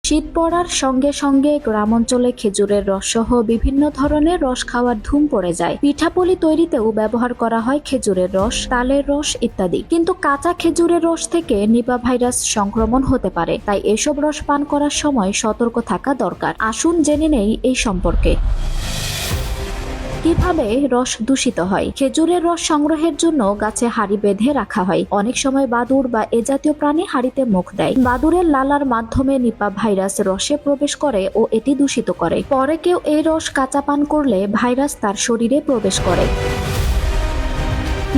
শীত পড়ার সঙ্গে সঙ্গে গ্রামাঞ্চলে খেজুরের রস সহ বিভিন্ন ধরনের রস খাওয়ার ধুম পড়ে যায়। পিঠাপুলি তৈরিতেও ব্যবহার করা হয় খেজুরের রস, তালের রস ইত্যাদি। কিন্তু কাঁচা খেজুরের রস থেকে নিপা ভাইরাস সংক্রমণ হতে পারে, তাই এসব রস পান করার সময় সতর্ক থাকা দরকার। আসুন জেনে নেই এই সম্পর্কে। কিভাবে রস দূষিত হয়। খেজুরের রস সংগ্রহের জন্য গাছে হাড়ি বেঁধে রাখা হয়। অনেক সময় বাদুড় বা এ জাতীয় প্রাণী হাড়িতে মুখ দেয়। বাদুড়ের লালার মাধ্যমে নিপা ভাইরাস রসে প্রবেশ করে ও এটি দূষিত করে। পরে কেউ এই রস কাঁচা পান করলে ভাইরাস তার শরীরে প্রবেশ করে।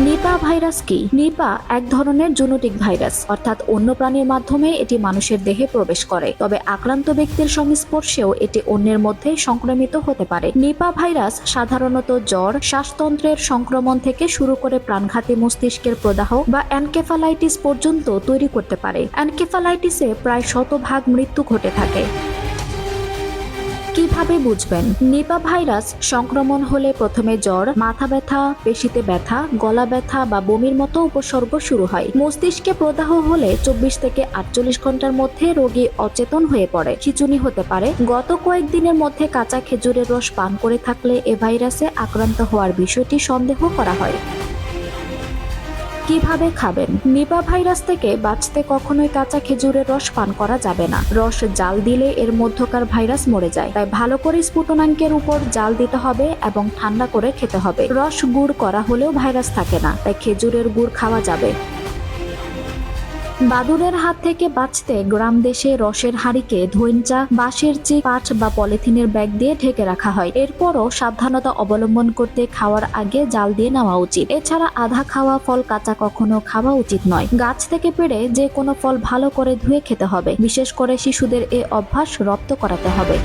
নিপা ভাইরাস কি? নিপা এক ধরনের জুনোটিক ভাইরাস, অর্থাৎ অন্য প্রাণীর মাধ্যমে এটি মানুষের দেহে প্রবেশ করে। তবে আক্রান্ত ব্যক্তির সংস্পর্শেও এটি অন্যের মধ্যে সংক্রমিত হতে পারে। নিপা ভাইরাস সাধারণত জ্বর, শ্বাসতন্ত্রের সংক্রমণ থেকে শুরু করে প্রাণঘাতী মস্তিষ্কের প্রদাহ বা এনকেফালাইটিস পর্যন্ত তৈরি করতে পারে। এনকেফালাইটিসে প্রায় 100% মৃত্যু ঘটে থাকে। কিভাবে বুঝবেন? নিপা ভাইরাস সংক্রমণ হলে প্রথমে জ্বর, মাথা ব্যথা, পেশিতে ব্যথা, গলা ব্যথা বা বমির মতো উপসর্গ শুরু হয়। মস্তিষ্কে প্রদাহ হলে 24 থেকে 48 ঘন্টার মধ্যে রোগী অচেতন হয়ে পড়ে। খিঁচুনি হতে পারে। গত কয়েকদিনের মধ্যে কাঁচা খেজুরের রস পান করে থাকলে এ ভাইরাসে আক্রান্ত হওয়ার বিষয়টি সন্দেহ করা হয়। কিভাবে খাবেন? নিপা ভাইরাস থেকে বাঁচতে কখনোই কাঁচা খেজুরের রস পান করা যাবে না। রস জাল দিলে এর মধ্যকার ভাইরাস মরে যায়। তাই ভালো করে স্ফুটনাঙ্কের উপর জাল দিতে হবে এবং ঠান্ডা করে খেতে হবে। রস গুড় করা হলেও ভাইরাস থাকে না, তাই খেজুরের গুড় খাওয়া যাবে। বাদুড়ের হাত থেকে বাঁচতে গ্রাম দেশে রসের হাঁড়িকে ধৈঞ্চা, বাঁশের চিপ, পাট বা পলিথিনের ব্যাগ দিয়ে ঢেকে রাখা হয়। এরপরও সাবধানতা অবলম্বন করতে খাওয়ার আগে জাল দিয়ে নেওয়া উচিত। এছাড়া আধা খাওয়া ফল কাঁচা কখনো খাওয়া উচিত নয়। গাছ থেকে পেড়ে যে কোনো ফল ভালো করে ধুয়ে খেতে হবে। বিশেষ করে শিশুদের এ অভ্যাস রপ্ত করাতে হবে।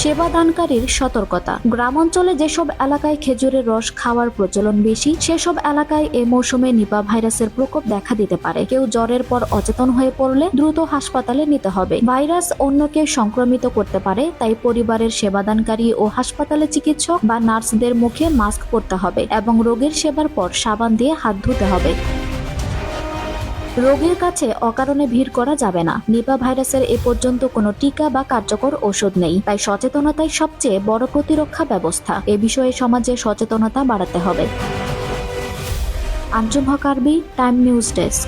সেবাদানকারীর সতর্কতা। গ্রামাঞ্চলে যেসব এলাকায় খেজুরের রস খাওয়ার প্রচলন বেশি, সেসব এলাকায় এ মৌসুমে নিপা ভাইরাসের প্রকোপ দেখা দিতে পারে। কেউ জ্বরের পর অচেতন হয়ে পড়লে দ্রুত হাসপাতালে নিতে হবে। ভাইরাস অন্যকে সংক্রমিত করতে পারে, তাই পরিবারের সেবাদানকারী ও হাসপাতালে চিকিৎসক বা নার্সদের মুখে মাস্ক পরতে হবে এবং রোগীর সেবার পর সাবান দিয়ে হাত ধুতে হবে। রোগীর কাছে অকারণে ভিড় করা যাবে না। নিপা ভাইরাসের এ পর্যন্ত কোনো টিকা বা কার্যকর ওষুধ নেই, তাই সচেতনতাই সবচেয়ে বড় প্রতিরক্ষা ব্যবস্থা। এ বিষয়ে সমাজে সচেতনতা বাড়াতে হবে। আঞ্জুম হক আরবি, টাইম নিউজ ডেস্ক।